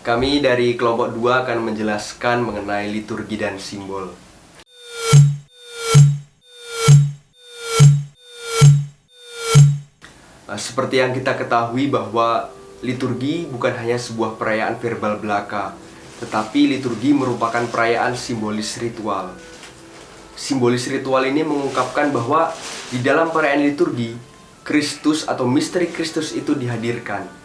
Kami dari kelompok 2 akan menjelaskan mengenai liturgi dan simbol. Seperti yang kita ketahui bahwa liturgi bukan hanya sebuah perayaan verbal belaka, tetapi liturgi merupakan perayaan simbolis ritual. Simbolis ritual ini mengungkapkan bahwa di dalam perayaan liturgi, Kristus atau misteri Kristus itu dihadirkan.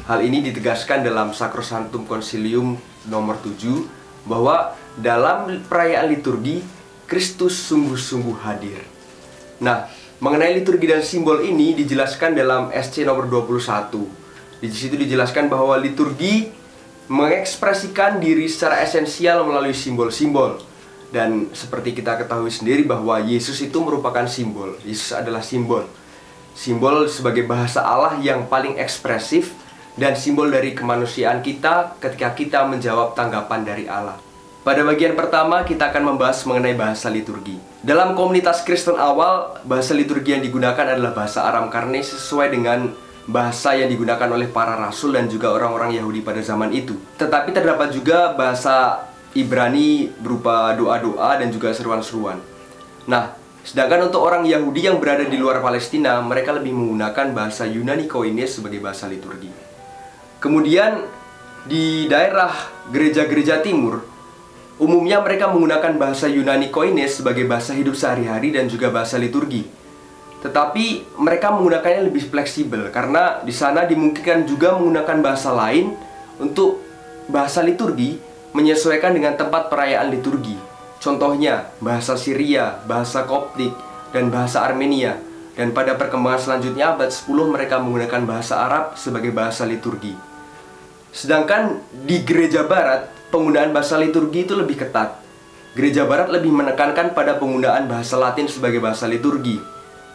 Hal ini ditegaskan dalam Sacrosanctum Concilium nomor 7 bahwa dalam perayaan liturgi Kristus sungguh-sungguh hadir. Nah, mengenai liturgi dan simbol ini dijelaskan dalam SC nomor 21. Di situ dijelaskan bahwa liturgi mengekspresikan diri secara esensial melalui simbol-simbol. Dan seperti kita ketahui sendiri bahwa Yesus itu merupakan simbol. Yesus adalah simbol. Simbol sebagai bahasa Allah yang paling ekspresif dan simbol dari kemanusiaan kita ketika kita menjawab tanggapan dari Allah. Pada bagian pertama kita akan membahas mengenai bahasa liturgi. Dalam komunitas Kristen awal, bahasa liturgi yang digunakan adalah bahasa Aram karena sesuai dengan bahasa yang digunakan oleh para rasul dan juga orang-orang Yahudi pada zaman itu. Tetapi terdapat juga bahasa Ibrani berupa doa-doa dan juga seruan-seruan. Nah, sedangkan untuk orang Yahudi yang berada di luar Palestina, mereka lebih menggunakan bahasa Yunani Koine sebagai bahasa liturgi. Kemudian di daerah gereja-gereja timur, umumnya mereka menggunakan bahasa Yunani Koine sebagai bahasa hidup sehari-hari dan juga bahasa liturgi. Tetapi mereka menggunakannya lebih fleksibel karena di sana dimungkinkan juga menggunakan bahasa lain untuk bahasa liturgi menyesuaikan dengan tempat perayaan liturgi. Contohnya bahasa Syria, bahasa Koptik, dan bahasa Armenia. Dan pada perkembangan selanjutnya abad 10 mereka menggunakan bahasa Arab sebagai bahasa liturgi. Sedangkan di gereja barat, penggunaan bahasa liturgi itu lebih ketat. Gereja barat lebih menekankan pada penggunaan bahasa Latin sebagai bahasa liturgi.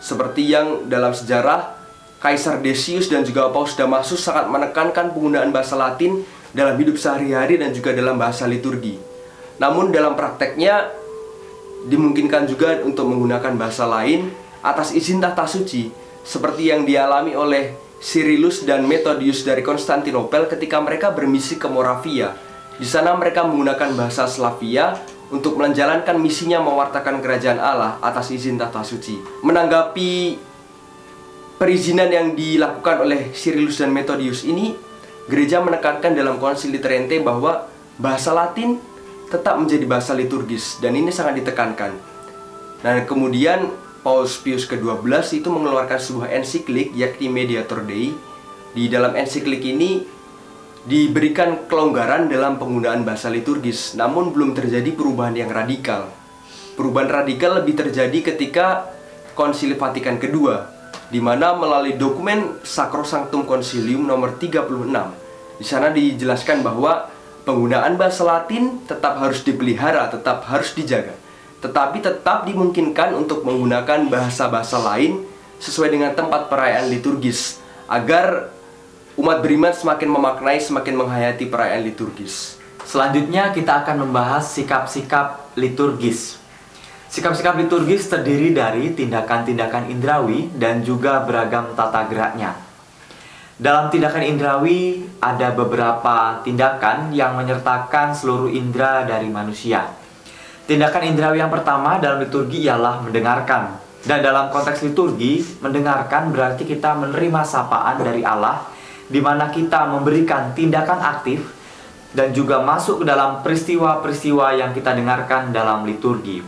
Seperti yang dalam sejarah, Kaisar Decius dan juga Paus Damasus sangat menekankan penggunaan bahasa Latin dalam hidup sehari-hari dan juga dalam bahasa liturgi. Namun dalam prakteknya, dimungkinkan juga untuk menggunakan bahasa lain atas izin tahta suci, seperti yang dialami oleh Cyrillus dan Methodius dari Konstantinopel ketika mereka bermisi ke Moravia. Di sana mereka menggunakan bahasa Slavia untuk menjalankan misinya mewartakan kerajaan Allah atas izin tahta suci. Menanggapi perizinan yang dilakukan oleh Cyrillus dan Methodius ini, gereja menekankan dalam Konsili Trente bahwa bahasa Latin tetap menjadi bahasa liturgis dan ini sangat ditekankan. Nah, kemudian Paus Pius ke-12 itu mengeluarkan sebuah ensiklik yakni Mediator Dei. Di dalam ensiklik ini diberikan kelonggaran dalam penggunaan bahasa liturgis, namun belum terjadi perubahan yang radikal. Perubahan radikal lebih terjadi ketika Konsili Vatikan kedua, di mana melalui dokumen Sacrosanctum Concilium nomor 36. Di sana dijelaskan bahwa penggunaan bahasa Latin tetap harus dipelihara, tetap harus dijaga. Tetapi tetap dimungkinkan untuk menggunakan bahasa-bahasa lain sesuai dengan tempat perayaan liturgis, agar umat beriman semakin memaknai, semakin menghayati perayaan liturgis. Selanjutnya kita akan membahas sikap-sikap liturgis. Sikap-sikap liturgis terdiri dari tindakan-tindakan indrawi dan juga beragam tata geraknya. Dalam tindakan indrawi ada beberapa tindakan yang menyertakan seluruh indera dari manusia. Tindakan indrawi yang pertama dalam liturgi ialah mendengarkan. Dan dalam konteks liturgi, mendengarkan berarti kita menerima sapaan dari Allah, di mana kita memberikan tindakan aktif dan juga masuk ke dalam peristiwa-peristiwa yang kita dengarkan dalam liturgi.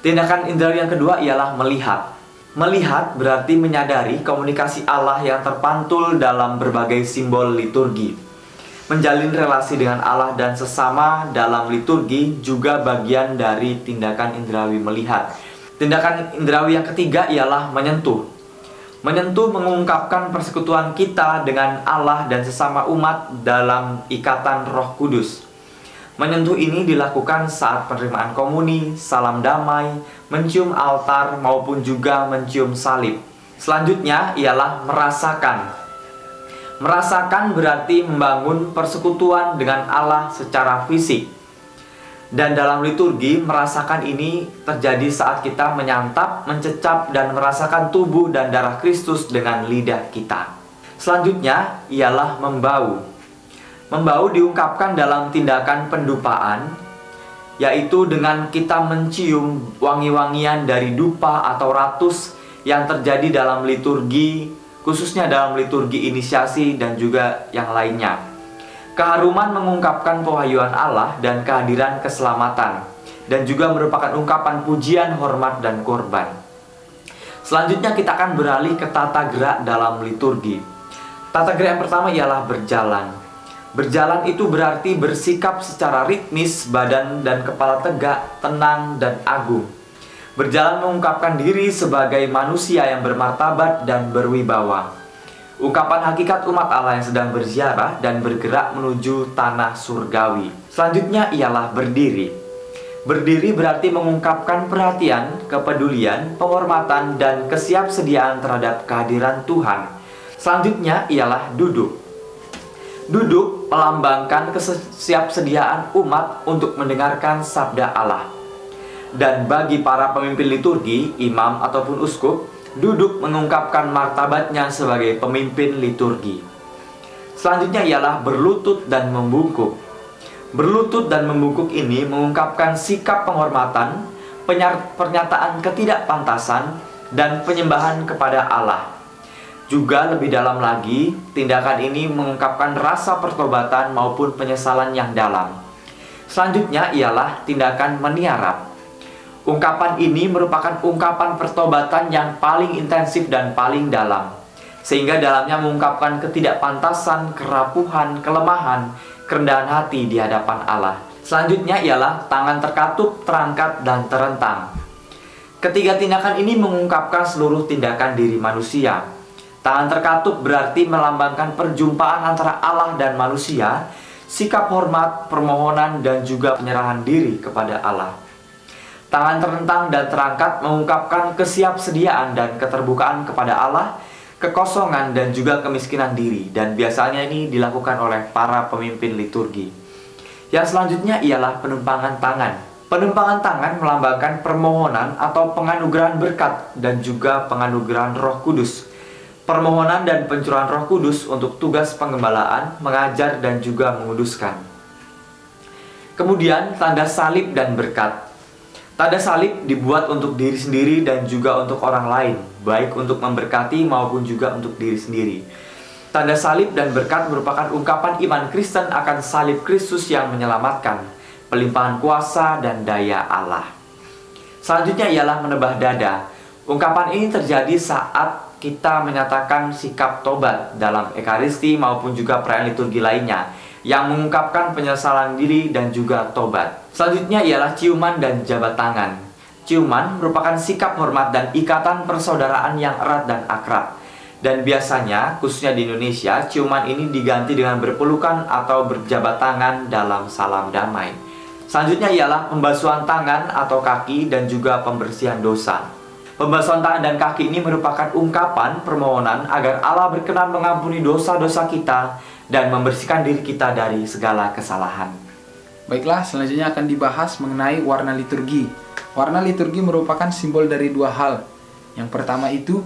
Tindakan indrawi yang kedua ialah melihat. Melihat berarti menyadari komunikasi Allah yang terpantul dalam berbagai simbol liturgi. Menjalin relasi dengan Allah dan sesama dalam liturgi juga bagian dari tindakan indrawi melihat. Tindakan indrawi yang ketiga ialah menyentuh. Menyentuh mengungkapkan persekutuan kita dengan Allah dan sesama umat dalam ikatan Roh Kudus. Menyentuh ini dilakukan saat penerimaan komuni, salam damai, mencium altar maupun juga mencium salib. Selanjutnya ialah merasakan. Merasakan berarti membangun persekutuan dengan Allah secara fisik. Dan dalam liturgi, merasakan ini terjadi saat kita menyantap, mencecap, dan merasakan tubuh dan darah Kristus dengan lidah kita. Selanjutnya ialah membau. Membau diungkapkan dalam tindakan pendupaan, yaitu dengan kita mencium wangi-wangian dari dupa atau ratus yang terjadi dalam liturgi, khususnya dalam liturgi inisiasi dan juga yang lainnya. Keharuman mengungkapkan pewahyuan Allah dan kehadiran keselamatan, dan juga merupakan ungkapan pujian, hormat, dan korban. Selanjutnya kita akan beralih ke tata gerak dalam liturgi. Tata gerak yang pertama ialah berjalan. Berjalan itu berarti bersikap secara ritmis, badan dan kepala tegak, tenang, dan agung. Berjalan mengungkapkan diri sebagai manusia yang bermartabat dan berwibawa. Ungkapan hakikat umat Allah yang sedang berziarah dan bergerak menuju tanah surgawi. Selanjutnya ialah berdiri. Berdiri berarti mengungkapkan perhatian, kepedulian, penghormatan, dan kesiapsediaan terhadap kehadiran Tuhan. Selanjutnya ialah duduk. Duduk melambangkan kesiapsediaan umat untuk mendengarkan sabda Allah. Dan bagi para pemimpin liturgi, imam ataupun uskup, duduk mengungkapkan martabatnya sebagai pemimpin liturgi. Selanjutnya ialah berlutut dan membungkuk. Berlutut dan membungkuk ini mengungkapkan sikap penghormatan, pernyataan ketidakpantasan, dan penyembahan kepada Allah. Juga lebih dalam lagi, tindakan ini mengungkapkan rasa pertobatan maupun penyesalan yang dalam. Selanjutnya ialah tindakan meniarap. Ungkapan ini merupakan ungkapan pertobatan yang paling intensif dan paling dalam, sehingga dalamnya mengungkapkan ketidakpantasan, kerapuhan, kelemahan, kerendahan hati di hadapan Allah. Selanjutnya ialah tangan terkatup, terangkat, dan terentang. Ketiga tindakan ini mengungkapkan seluruh tindakan diri manusia. Tangan terkatup berarti melambangkan perjumpaan antara Allah dan manusia, sikap hormat, permohonan, dan juga penyerahan diri kepada Allah. Tangan terentang dan terangkat mengungkapkan kesiapsediaan dan keterbukaan kepada Allah, kekosongan dan juga kemiskinan diri, dan biasanya ini dilakukan oleh para pemimpin liturgi. Yang selanjutnya ialah penumpangan tangan. Penumpangan tangan melambangkan permohonan atau penganugerahan berkat dan juga penganugerahan Roh Kudus. Permohonan dan pencurahan Roh Kudus untuk tugas penggembalaan, mengajar, dan juga menguduskan. Kemudian tanda salib dan berkat. Tanda salib dibuat untuk diri sendiri dan juga untuk orang lain, baik untuk memberkati maupun juga untuk diri sendiri. Tanda salib dan berkat merupakan ungkapan iman Kristen akan salib Kristus yang menyelamatkan, pelimpahan kuasa dan daya Allah. Selanjutnya ialah menebah dada. Ungkapan ini terjadi saat kita menyatakan sikap tobat dalam ekaristi maupun juga perayaan liturgi lainnya yang mengungkapkan penyesalan diri dan juga tobat. Selanjutnya ialah ciuman dan jabat tangan. Ciuman merupakan sikap hormat dan ikatan persaudaraan yang erat dan akrab. Dan biasanya, khususnya di Indonesia, ciuman ini diganti dengan berpelukan atau berjabat tangan dalam salam damai. Selanjutnya ialah pembasuhan tangan atau kaki dan juga pembersihan dosa. Pembasuhan tangan dan kaki ini merupakan ungkapan permohonan agar Allah berkenan mengampuni dosa-dosa kita dan membersihkan diri kita dari segala kesalahan. Baiklah, selanjutnya akan dibahas mengenai warna liturgi. Warna liturgi merupakan simbol dari dua hal. Yang pertama itu,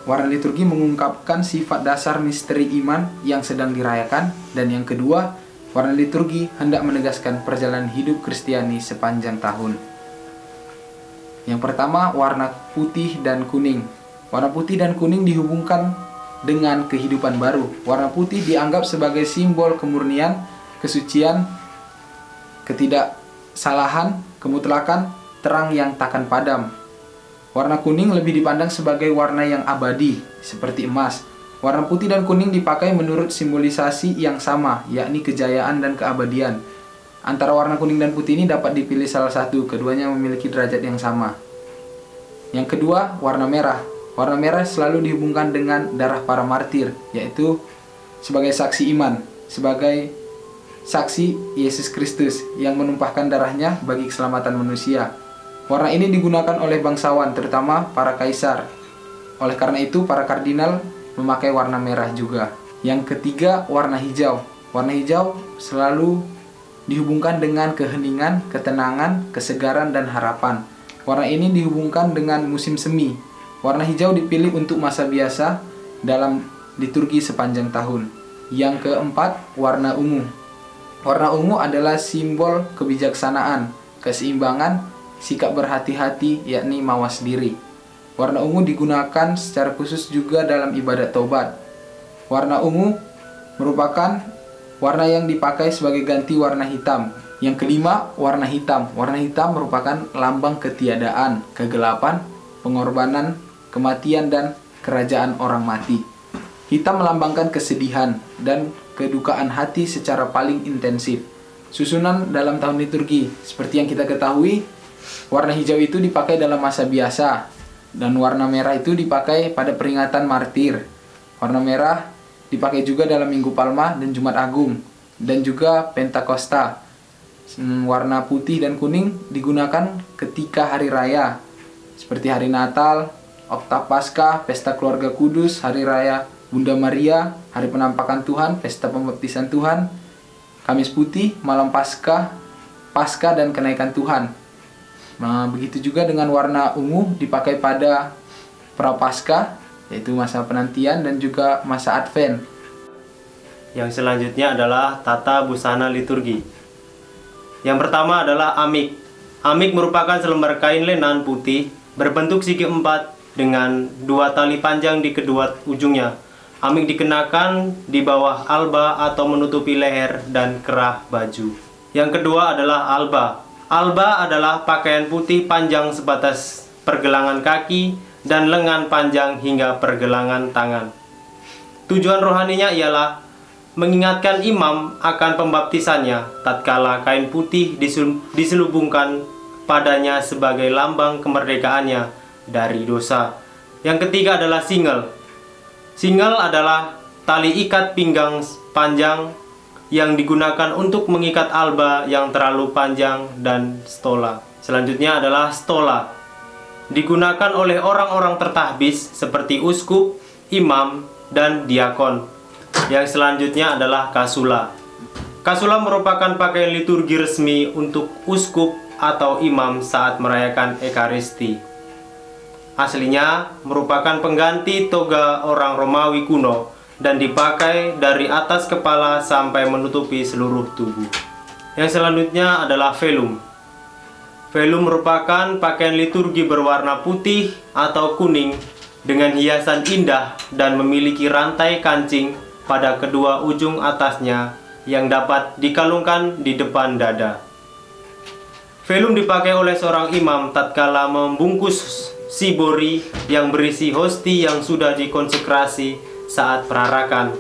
warna liturgi mengungkapkan sifat dasar misteri iman yang sedang dirayakan. Dan yang kedua, warna liturgi hendak menegaskan perjalanan hidup Kristiani sepanjang tahun. Yang pertama, warna putih dan kuning. Warna putih dan kuning dihubungkan dengan kehidupan baru. Warna putih dianggap sebagai simbol kemurnian, kesucian, ketidaksalahan, kemutlakan, terang yang takkan padam. Warna kuning lebih dipandang sebagai warna yang abadi, seperti emas. Warna putih dan kuning dipakai menurut simbolisasi yang sama, yakni kejayaan dan keabadian. Antara warna kuning dan putih ini dapat dipilih salah satu, keduanya memiliki derajat yang sama. Yang kedua, warna merah. Warna merah selalu dihubungkan dengan darah para martir, yaitu sebagai saksi iman, sebagai saksi Yesus Kristus yang menumpahkan darahnya bagi keselamatan manusia. Warna ini digunakan oleh bangsawan, terutama para kaisar. Oleh karena itu, para kardinal memakai warna merah juga. Yang ketiga, warna hijau. Warna hijau selalu dihubungkan dengan keheningan, ketenangan, kesegaran, dan harapan. Warna ini dihubungkan dengan musim semi. Warna hijau dipilih untuk masa biasa dalam liturgi sepanjang tahun. Yang keempat, warna ungu. Warna ungu adalah simbol kebijaksanaan, keseimbangan, sikap berhati-hati, yakni mawas diri. Warna ungu digunakan secara khusus juga dalam ibadat taubat. Warna ungu merupakan warna yang dipakai sebagai ganti warna hitam. Yang kelima, warna hitam. Warna hitam merupakan lambang ketiadaan, kegelapan, pengorbanan, kematian, dan kerajaan orang mati. Hitam melambangkan kesedihan dan kedukaan hati secara paling intensif. Susunan dalam tahun liturgi, seperti yang kita ketahui, warna hijau itu dipakai dalam masa biasa, dan warna merah itu dipakai pada peringatan martir. Warna merah dipakai juga dalam Minggu Palma dan Jumat Agung, dan juga Pentakosta. Warna putih dan kuning digunakan ketika hari raya, seperti hari Natal, Oktav Paskah, Pesta Keluarga Kudus, Hari Raya Bunda Maria, Hari Penampakan Tuhan, Pesta Pembaptisan Tuhan, Kamis Putih, Malam Paskah, Paskah, dan Kenaikan Tuhan. Nah, begitu juga dengan warna ungu dipakai pada Prapaskah, yaitu masa penantian, dan juga masa Advent. Yang selanjutnya adalah tata busana liturgi. Yang pertama adalah amik. Amik merupakan selembar kain lenan putih berbentuk segi empat dengan 2 tali panjang di kedua ujungnya. Amik dikenakan di bawah alba atau menutupi leher dan kerah baju. Yang kedua adalah alba. Alba adalah pakaian putih panjang sebatas pergelangan kaki dan lengan panjang hingga pergelangan tangan. Tujuan rohaninya ialah mengingatkan imam akan pembaptisannya tatkala kain putih diselubungkan padanya sebagai lambang kemerdekaannya dari dosa. Yang ketiga adalah singel. Singel adalah tali ikat pinggang panjang yang digunakan untuk mengikat alba yang terlalu panjang, dan stola. Selanjutnya adalah stola. Digunakan oleh orang-orang tertahbis seperti uskup, imam, dan diakon. Yang selanjutnya adalah kasula. Kasula merupakan pakaian liturgi resmi untuk uskup atau imam saat merayakan Ekaristi. Aslinya merupakan pengganti toga orang Romawi kuno dan dipakai dari atas kepala sampai menutupi seluruh tubuh. Yang selanjutnya adalah velum. Velum merupakan pakaian liturgi berwarna putih atau kuning dengan hiasan indah dan memiliki rantai kancing pada kedua ujung atasnya yang dapat dikalungkan di depan dada. Velum dipakai oleh seorang imam tatkala membungkus sibori yang berisi hosti yang sudah dikonsekrasi saat perarakan,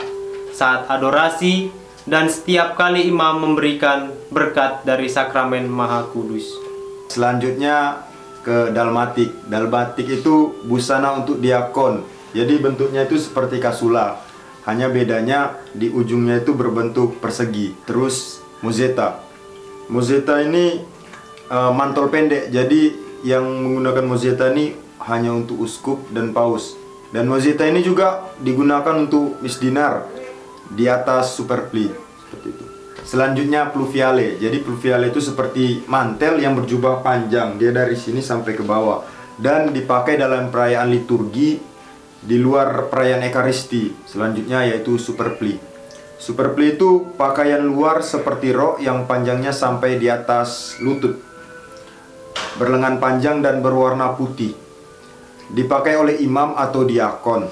saat adorasi, dan setiap kali imam memberikan berkat dari sakramen Maha Kudus. Selanjutnya ke dalmatik. Dalmatik itu busana untuk diakon. Jadi bentuknya itu seperti kasula. Hanya bedanya di ujungnya itu berbentuk persegi. Terus mozeta. Mozeta ini mantel pendek. Jadi yang menggunakan mozeta ini hanya untuk uskup dan paus. Dan mozeta ini juga digunakan untuk misdinar di atas superpli, seperti itu. Selanjutnya pluviale. Jadi pluviale itu seperti mantel yang berjubah panjang. Dia dari sini sampai ke bawah dan dipakai dalam perayaan liturgi di luar perayaan Ekaristi. Selanjutnya yaitu superpli. Superpli itu pakaian luar seperti rok yang panjangnya sampai di atas lutut, berlengan panjang dan berwarna putih. Dipakai oleh imam atau diakon.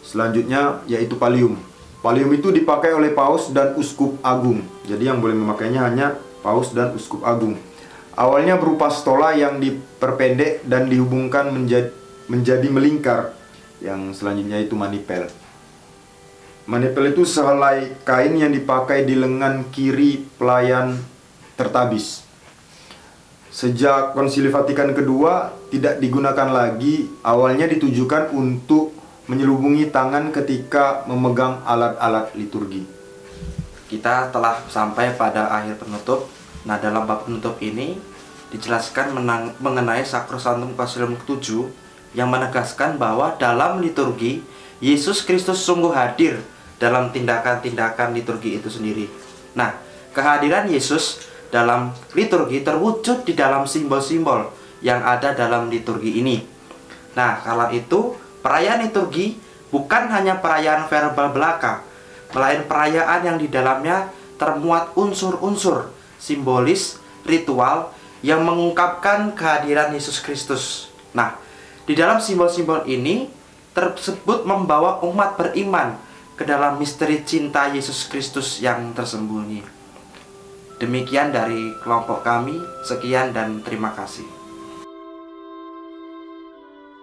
Selanjutnya yaitu pallium. Pallium itu dipakai oleh paus dan uskup agung. Jadi yang boleh memakainya hanya paus dan uskup agung. Awalnya berupa stola yang diperpendek dan dihubungkan menjadi melingkar. Yang selanjutnya itu manipel. Manipel itu sehelai kain yang dipakai di lengan kiri pelayan tertabis. Sejak Konsili Vatikan kedua tidak digunakan lagi. Awalnya ditujukan untuk menyelubungi tangan ketika memegang alat-alat liturgi. Kita telah sampai pada akhir penutup. Nah, dalam bab penutup ini dijelaskan mengenai Sacrosanctum Concilium ke-7 yang menegaskan bahwa dalam liturgi Yesus Kristus sungguh hadir dalam tindakan-tindakan liturgi itu sendiri. Nah, kehadiran Yesus dalam liturgi terwujud di dalam simbol-simbol yang ada dalam liturgi ini. Nah, kala itu perayaan liturgi bukan hanya perayaan verbal belaka, melainkan perayaan yang di dalamnya termuat unsur-unsur simbolis, ritual yang mengungkapkan kehadiran Yesus Kristus. Nah, di dalam simbol-simbol ini tersebut membawa umat beriman ke dalam misteri cinta Yesus Kristus yang tersembunyi. Demikian dari kelompok kami, sekian dan terima kasih.